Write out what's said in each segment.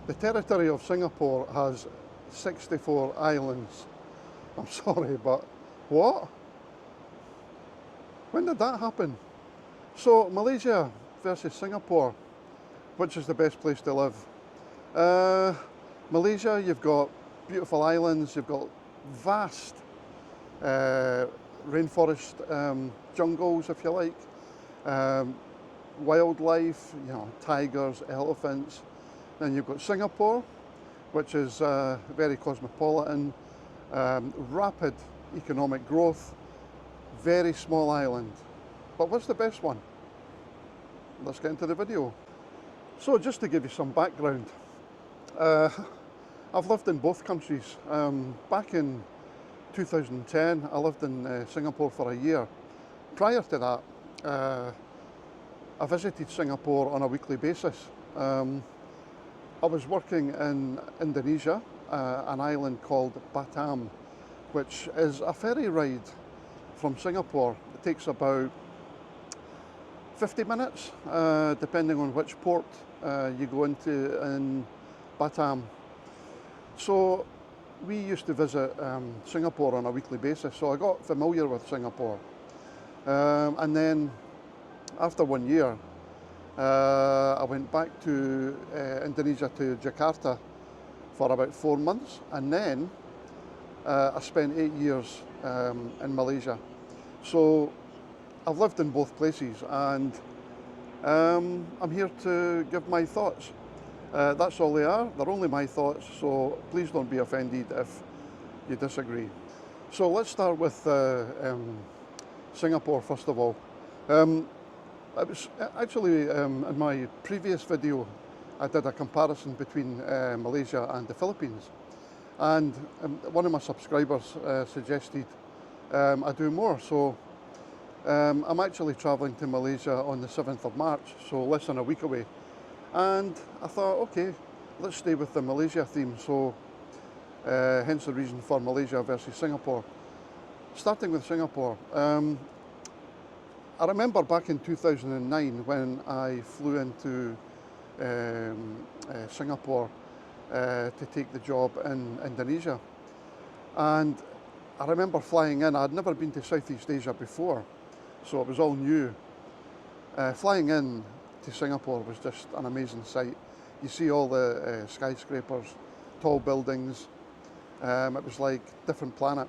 The territory of Singapore has 64 islands. I'm sorry, but what? When did that happen? So Malaysia versus Singapore, which is the best place to live? Malaysia, you've got beautiful islands, you've got vast rainforest jungles, if you like, wildlife, tigers, elephants. Then you've got Singapore, which is very cosmopolitan, rapid economic growth, very small island. But what's the best one? Let's get into the video. So just to give you some background, I've lived in both countries. Back in 2010, I lived in Singapore for a year. Prior to that, I visited Singapore on a weekly basis. I was working in Indonesia, an island called Batam, which is a ferry ride from Singapore. It takes about 50 minutes, depending on which port you go into in Batam. So we used to visit Singapore on a weekly basis, so I got familiar with Singapore. And then after 1 year, I went back to Indonesia, to Jakarta, for about 4 months, and then I spent 8 years in Malaysia. So I've lived in both places, and I'm here to give my thoughts. That's all they are. They're only my thoughts, so please don't be offended if you disagree. So let's start with Singapore first of all. I was actually, in my previous video, I did a comparison between Malaysia and the Philippines, and one of my subscribers suggested I do more. So I'm actually travelling to Malaysia on the 7th of March, so less than a week away. And I thought, okay, let's stay with the Malaysia theme, so hence the reason for Malaysia versus Singapore. Starting with Singapore, I remember back in 2009 when I flew into Singapore to take the job in Indonesia. And I remember flying in. I'd never been to Southeast Asia before, so it was all new. Flying in to Singapore was just an amazing sight. You see all the skyscrapers, tall buildings. It was like a different planet.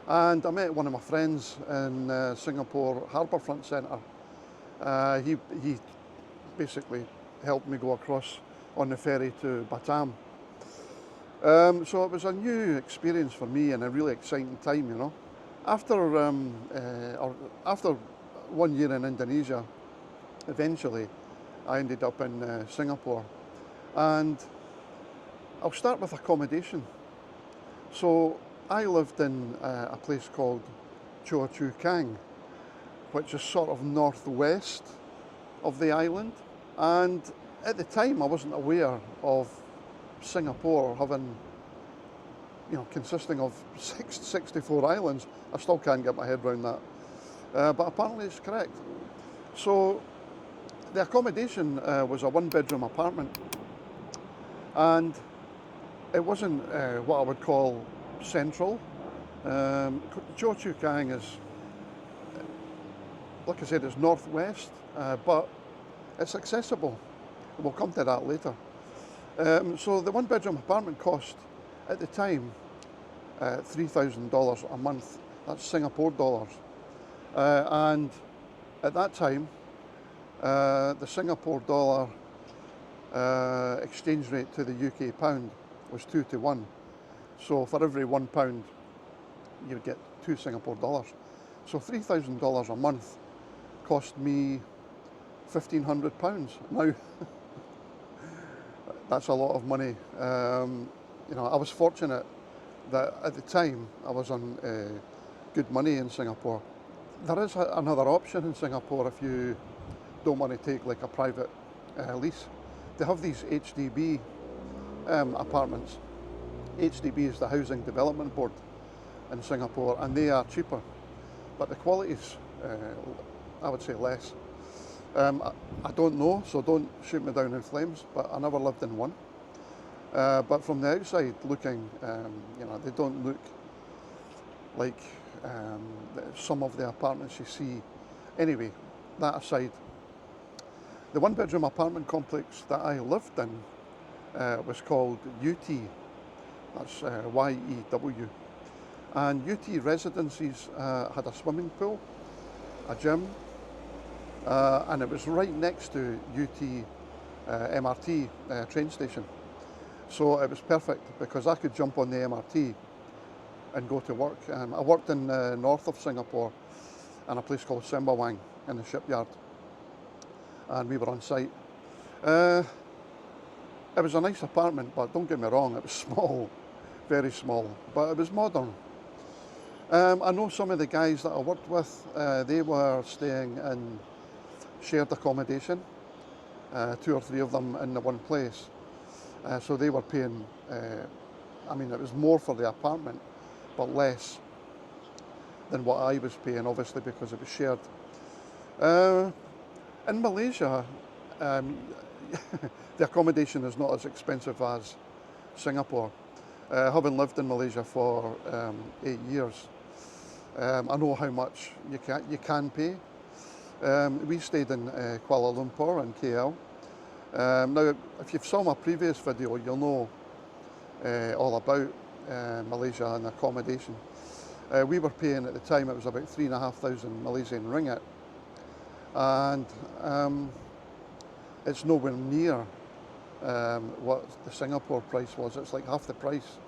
And I met one of my friends in Singapore Harbourfront Centre. He basically helped me go across on the ferry to Batam. So it was a new experience for me and a really exciting time, After 1 year in Indonesia, eventually I ended up in Singapore. And I'll start with accommodation. So I lived in a place called Choa Chu Kang, which is sort of northwest of the island. And at the time I wasn't aware of Singapore having, consisting of 64 islands. I still can't get my head around that. But apparently it's correct. So the accommodation was a 1-bedroom apartment. And it wasn't what I would call central. Choa Chu Kang is, like I said, it's northwest, but it's accessible. We'll come to that later. So the 1-bedroom apartment cost at the time $3,000 a month. That's Singapore dollars. And at that time, the Singapore dollar exchange rate to the UK pound was 2 to 1. So for every £1, you'd get 2 Singapore dollars. So $3,000 a month cost me £1,500. Now, that's a lot of money. I was fortunate that at the time I was on good money in Singapore. There is another option in Singapore if you don't want to take like a private lease. They have these HDB apartments. HDB is the Housing Development Board in Singapore, and they are cheaper, but the quality's, I would say, less. I don't know, so don't shoot me down in flames, but I never lived in one. But from the outside looking, they don't look like some of the apartments you see. Anyway, that aside, the one bedroom apartment complex that I lived in was called UT, that's YEW. And UT Residencies had a swimming pool, a gym, and it was right next to UT MRT train station. So it was perfect because I could jump on the MRT and go to work. I worked in the north of Singapore in a place called Sembawang in the shipyard, and we were on site. It was a nice apartment, but don't get me wrong, it was small, very small, but it was modern. I know some of the guys that I worked with, they were staying in shared accommodation, 2 or 3 of them in the one place. So they were paying, it was more for the apartment, but less than what I was paying, obviously, because it was shared. In Malaysia, the accommodation is not as expensive as Singapore. Having lived in Malaysia for 8 years, I know how much you can pay. We stayed in Kuala Lumpur and KL. Now, if you've saw my previous video, you'll know all about Malaysia and accommodation. We were paying at the time, it was about 3,500 Malaysian ringgit, and it's nowhere near what the Singapore price was. It's like half the price,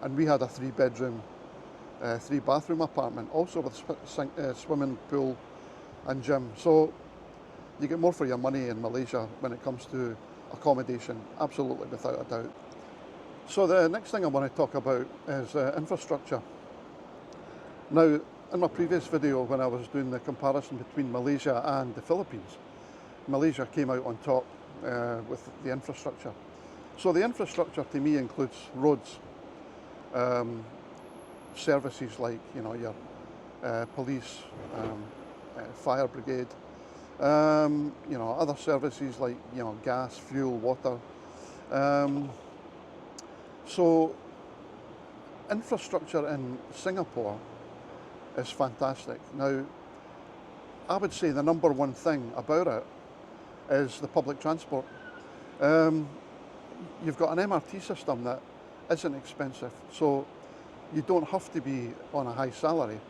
and we had a 3-bedroom, 3-bathroom apartment, also with swimming pool and gym. So you get more for your money in Malaysia when it comes to accommodation, absolutely, without a doubt. So the next thing I want to talk about is infrastructure. Now, in my previous video, when I was doing the comparison between Malaysia and the Philippines, Malaysia came out on top with the infrastructure. So the infrastructure to me includes roads, services like your police, fire brigade, other services like gas, fuel, water. So infrastructure in Singapore is fantastic. Now, I would say the number one thing about it is the public transport. You've got an MRT system that isn't expensive, so you don't have to be on a high salary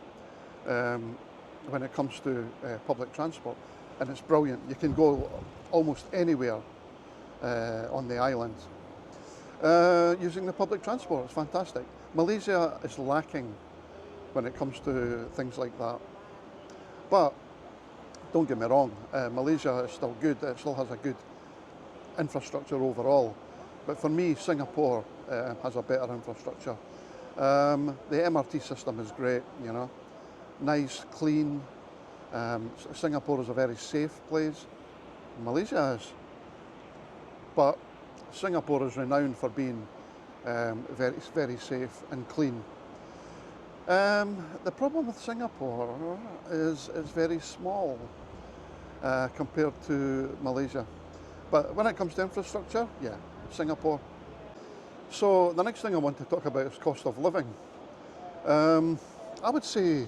when it comes to public transport, and it's brilliant. You can go almost anywhere on the island using the public transport. It's fantastic. Malaysia is lacking when it comes to things like that, but don't get me wrong, Malaysia is still good. It still has a good infrastructure overall, but for me, Singapore has a better infrastructure. The MRT system is great, nice, clean. Singapore is a very safe place. Malaysia is, but Singapore is renowned for being very, very safe and clean. The problem with Singapore is it's very small compared to Malaysia. But when it comes to infrastructure, yeah, Singapore. So the next thing I want to talk about is cost of living. I would say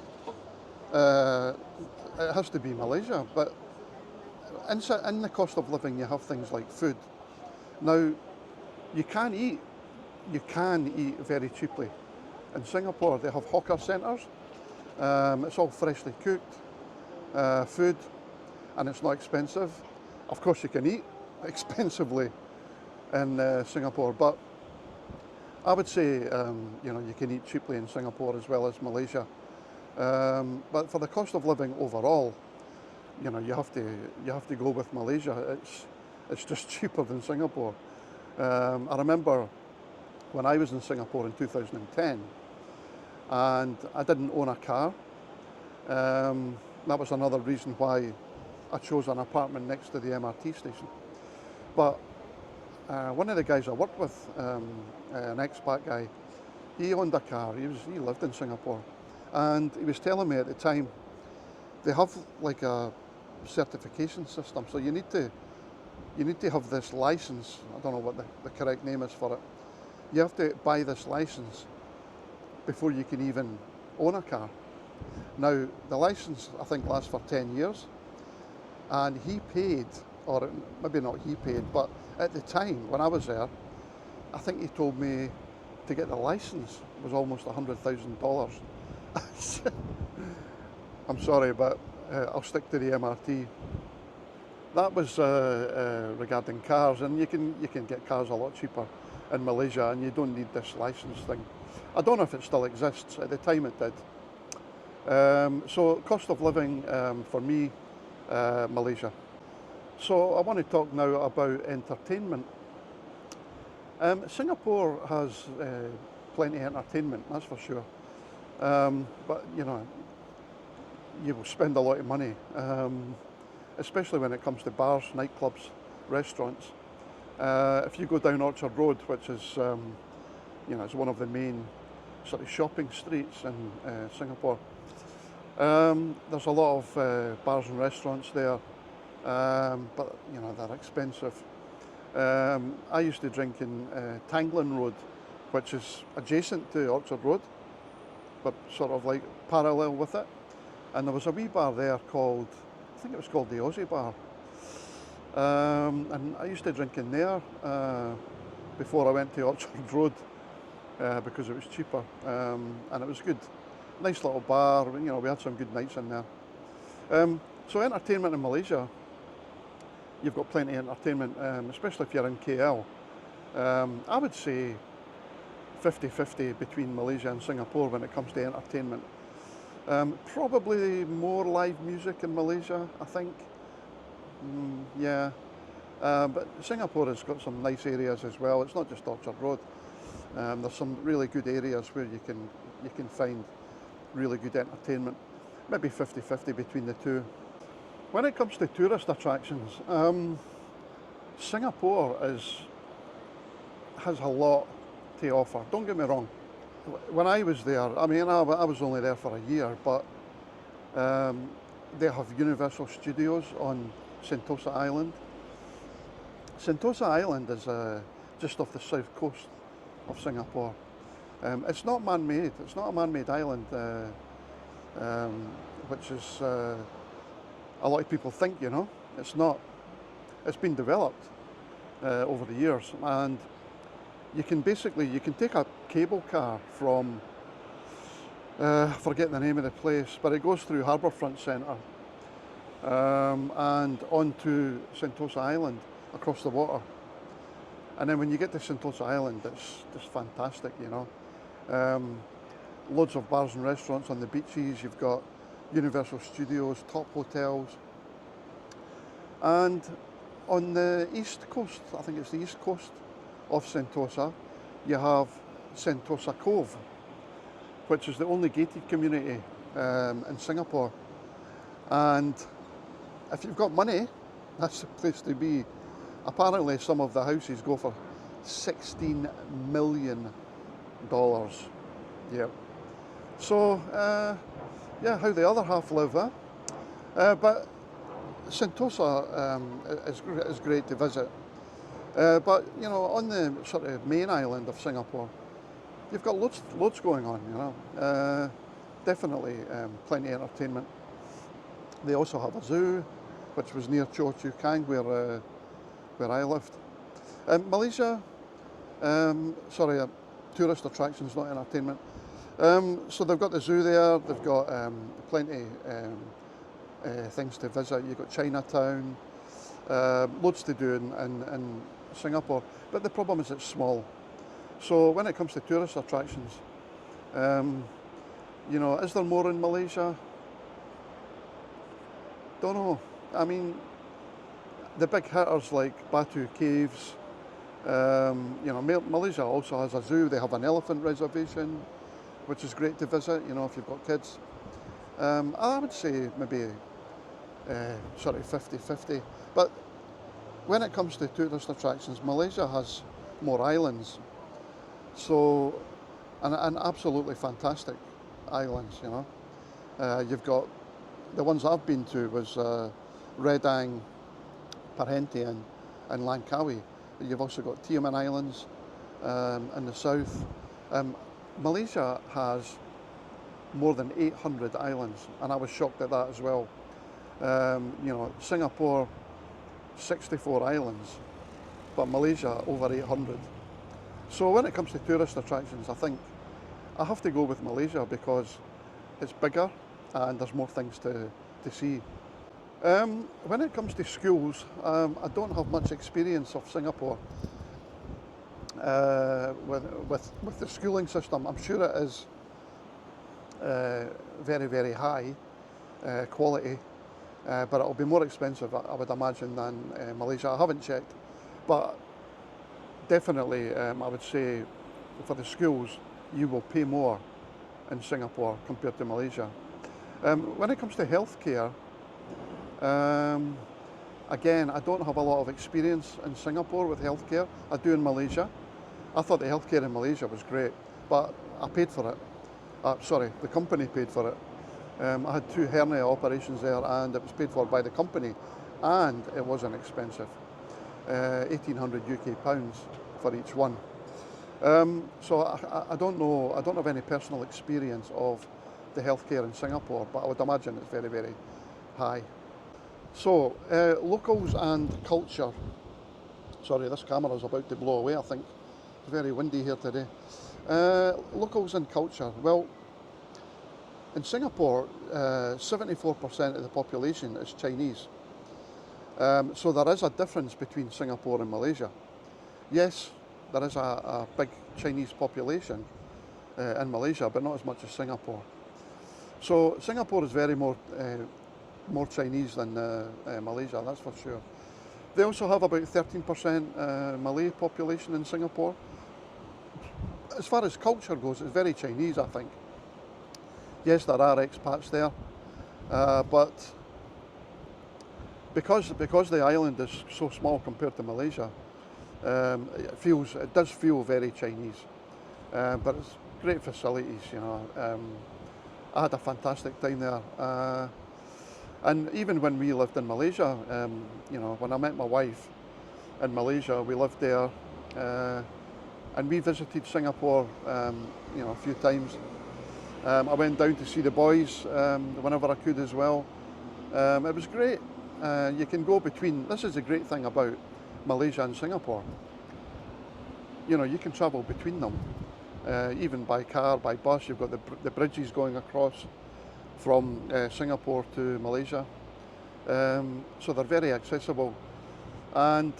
it has to be Malaysia, but in the cost of living you have things like food. Now, you can eat very cheaply. In Singapore they have hawker centres. It's all freshly cooked food, and it's not expensive. Of course you can eat expensively in Singapore, but I would say you can eat cheaply in Singapore as well as Malaysia. But for the cost of living overall, you have to go with Malaysia. It's just cheaper than Singapore. I remember when I was in Singapore in 2010, and I didn't own a car. That was another reason why I chose an apartment next to the MRT station. But one of the guys I worked with, an expat guy, he owned a car. He lived in Singapore, and he was telling me at the time they have like a certification system. So you need to have this license. I don't know what the correct name is for it. You have to buy this license before you can even own a car. Now, the license, I think, lasts for 10 years. And he paid, or maybe not he paid, but at the time when I was there, I think he told me to get the license was almost $100,000. I'm sorry, but I'll stick to the MRT. That was regarding cars, and you can get cars a lot cheaper in Malaysia, and you don't need this license thing. I don't know if it still exists. At the time, it did. So cost of living for me, Malaysia. So I want to talk now about entertainment. Singapore has plenty of entertainment, that's for sure. But you know, you will spend a lot of money, especially when it comes to bars, nightclubs, restaurants. If you go down Orchard Road, which is, you know, it's one of the main sort of shopping streets in Singapore, there's a lot of bars and restaurants there, but you know, they're expensive. I used to drink in Tanglin Road, which is adjacent to Orchard Road, but sort of like parallel with it. And there was a wee bar there called, I think it was called the Aussie Bar. And I used to drink in there before I went to Orchard Road because it was cheaper, and it was good. Nice little bar, you know, we had some good nights in there. So entertainment in Malaysia, you've got plenty of entertainment, especially if you're in KL. I would say 50-50 between Malaysia and Singapore when it comes to entertainment. Probably more live music in Malaysia, I think. Yeah, but Singapore has got some nice areas as well. It's not just Orchard Road. There's some really good areas where you can find really good entertainment. Maybe 50-50 between the two. When it comes to tourist attractions, Singapore has a lot to offer. Don't get me wrong. When I was there, I mean, I was only there for a year, but they have Universal Studios on Sentosa Island. Sentosa Island is just off the south coast of Singapore. It's not man-made. It's not a man-made island, which is a lot of people think. You know, it's not. It's been developed over the years, and you can take a cable car from forget the name of the place, but it goes through Harbourfront Centre and onto Sentosa Island across the water. And then when you get to Sentosa Island, it's just fantastic, you know. Loads of bars and restaurants on the beaches. You've got Universal Studios, top hotels. And on the east coast, I think it's the east coast of Sentosa, you have Sentosa Cove, which is the only gated community in Singapore. And if you've got money, that's the place to be. Apparently some of the houses go for $16 million. Yeah. So, yeah, how the other half live, huh? But Sentosa is great to visit. But, you know, on the sort of main island of Singapore, you've got loads going on, you know. Definitely plenty of entertainment. They also have a zoo, which was near Choa Chu Kang, where I lived. Malaysia, tourist attractions, not entertainment. So they've got the zoo there, they've got plenty things to visit. You've got Chinatown, loads to do in Singapore. But the problem is it's small. So when it comes to tourist attractions, you know, is there more in Malaysia? Don't know. I mean, the big hitters like Batu Caves, you know, Malaysia also has a zoo. They have an elephant reservation, which is great to visit, you know, if you've got kids. I would say maybe sort of 50-50. But when it comes to tourist attractions, Malaysia has more islands. So, and absolutely fantastic islands, you know. You've got, the ones I've been to was Redang, Parente and Langkawi. You've also got Tioman Islands in the south. Malaysia has more than 800 islands, and I was shocked at that as well. Singapore, 64 islands, but Malaysia over 800. So when it comes to tourist attractions, I think I have to go with Malaysia because it's bigger and there's more things to see. When it comes to schools, I don't have much experience of Singapore with the schooling system. I'm sure it is very, very high quality, but it'll be more expensive, I would imagine, than Malaysia. I haven't checked, but definitely I would say for the schools you will pay more in Singapore compared to Malaysia. When it comes to healthcare, again, I don't have a lot of experience in Singapore with healthcare. I do in Malaysia. I thought the healthcare in Malaysia was great, but I paid for it. The company paid for it. I had 2 hernia operations there and it was paid for by the company, and it wasn't expensive. 1,800 UK pounds for each one. So I don't know, I don't have any personal experience of the healthcare in Singapore, but I would imagine it's very, very high. So, locals and culture. Sorry, this camera is about to blow away, I think. It's very windy here today. Locals and culture. Well, in Singapore, 74% of the population is Chinese. So there is a difference between Singapore and Malaysia. Yes, there is a big Chinese population in Malaysia, but not as much as Singapore. So Singapore is very more Chinese than Malaysia, that's for sure. They also have about 13% Malay population in Singapore. As far as culture goes, it's very Chinese, I think. Yes, there are expats there, but because the island is so small compared to Malaysia, it does feel very Chinese. But it's great facilities, you know. I had a fantastic time there. And even when we lived in Malaysia, when I met my wife in Malaysia, we lived there, and we visited Singapore, a few times. I went down to see the boys whenever I could as well. It was great. You can go between. This is the great thing about Malaysia and Singapore. You can travel between them, even by car, by bus. You've got the bridges going across from Singapore to Malaysia, so they're very accessible, and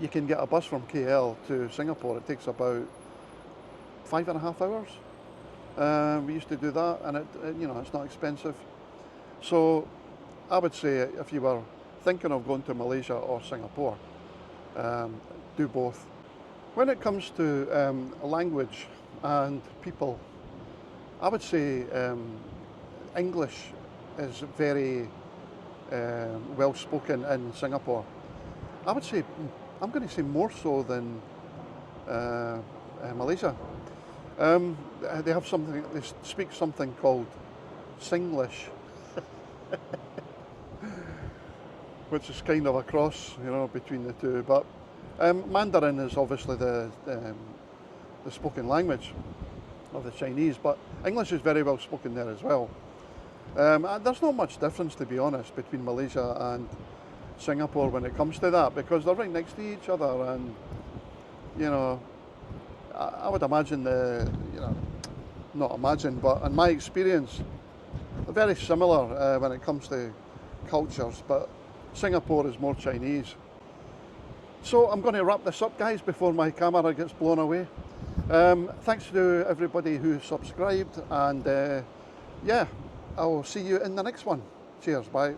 you can get a bus from KL to Singapore. It takes about 5.5 hours. We used to do that, and it's not expensive. So I would say if you were thinking of going to Malaysia or Singapore, do both. When it comes to language and people, I would say English is very well spoken in Singapore. I would say, I'm going to say more so than Malaysia. They speak something called Singlish, which is kind of a cross, between the two. But Mandarin is obviously the spoken language of the Chinese, but English is very well spoken there as well. There's not much difference, to be honest, between Malaysia and Singapore when it comes to that, because they're right next to each other, and I would imagine not imagine, but in my experience, they're very similar when it comes to cultures, but Singapore is more Chinese. So I'm going to wrap this up, guys, before my camera gets blown away. Thanks to everybody who subscribed, and I'll see you in the next one. Cheers, bye.